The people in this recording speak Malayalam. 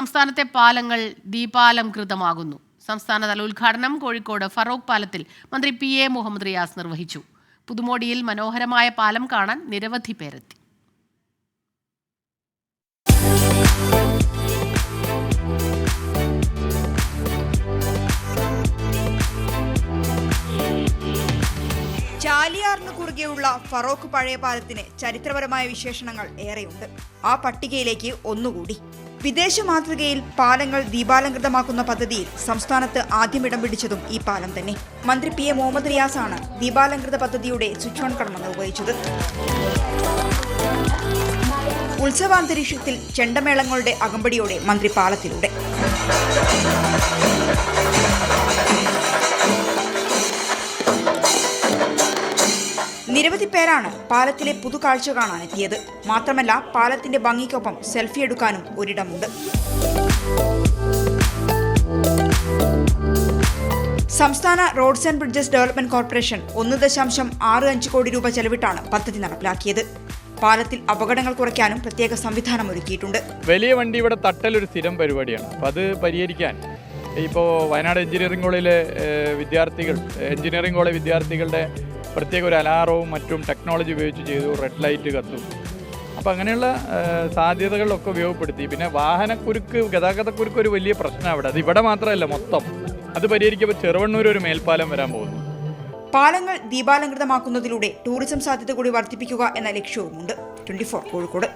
സംസ്ഥാനത്തെ പാലങ്ങൾ ദീപാലംകൃതമാകുന്നു. സംസ്ഥാനതല ഉദ്ഘാടനം കോഴിക്കോട് ഫറോക്ക് പാലത്തിൽ മന്ത്രി PA മുഹമ്മദ് റിയാസ് നിർവഹിച്ചു. പുതുമോടിയിൽ മനോഹരമായ പാലം കാണാൻ നിരവധി പേരെത്തി. ചാലിയാറിന് കുറുകെയുള്ള ഫറോക്ക് പഴയ പാലത്തിന് ചരിത്രപരമായ വിശേഷണങ്ങൾ ഏറെയുണ്ട്. ആ പട്ടികയിലേക്ക് ഒന്നുകൂടി. വിദേശ മാതൃകയിൽ പാലങ്ങൾ ദീപാലംകൃതമാക്കുന്ന പദ്ധതിയിൽ സംസ്ഥാനത്ത് ആദ്യം ഇടം പിടിച്ചതും ഈ പാലം തന്നെ. മന്ത്രി PA മുഹമ്മദ് റിയാസാണ് ദീപാലംകൃത പദ്ധതിയുടെ സ്വിച്ച് ഓൺ കർമ്മം നിർവഹിച്ചത്. ഉത്സവാന്തരീക്ഷത്തിൽ ചെണ്ടമേളങ്ങളുടെ അകമ്പടിയോടെ മന്ത്രി പാലത്തിലൂടെ. നിരവധി പേരാണ് പാലത്തിലെ പുതുകാഴ്ച കാണാനെത്തിയത്. മാത്രമല്ല, പാലത്തിന്റെ ഭംഗിക്കൊപ്പം സെൽഫി എടുക്കാനും ഒരിടമുണ്ട്. സംസ്ഥാന roads and bridges development corporation 1.65 കോടി രൂപ ചെലവിട്ടാണ് പദ്ധതി നടപ്പിലാക്കിയത്. പാലത്തിൽ അപകടങ്ങൾ കുറയ്ക്കാനും പ്രത്യേക സംവിധാനം ഒരുക്കിയിട്ടുണ്ട്. വലിയ വണ്ടി ഇവിടെ തട്ടലൊരു സ്ഥിരം പരിപാടിയാണ്. അപ്പം അത് പരിഹരിക്കാൻ ഇപ്പോൾ വയനാട് എഞ്ചിനീയറിംഗ് കോളേജിലെ എഞ്ചിനീയറിംഗ് കോളേജ് വിദ്യാർത്ഥികളുടെ പ്രത്യേക ഒരു അലാറവും മറ്റും ടെക്നോളജി ഉപയോഗിച്ച് ചെയ്തു. റെഡ് ലൈറ്റ് കത്തും. അപ്പോൾ അങ്ങനെയുള്ള സാധ്യതകളൊക്കെ ഉപയോഗപ്പെടുത്തി. പിന്നെ ഗതാഗതക്കുരുക്ക് ഒരു വലിയ പ്രശ്നം അവിടെ. അത് ഇവിടെ മാത്രമല്ല, മൊത്തം അത് പരിഹരിക്കുമ്പോൾ ചെറുവണ്ണൂർ ഒരു മേൽപ്പാലം വരാൻ പോകുന്നു. പാലങ്ങൾ ദീപാലംകൃതമാക്കുന്നതിലൂടെ ടൂറിസം സാധ്യത കൂടി വർദ്ധിപ്പിക്കുക എന്ന ലക്ഷ്യവുമുണ്ട്. 24 കോഴിക്കോട്.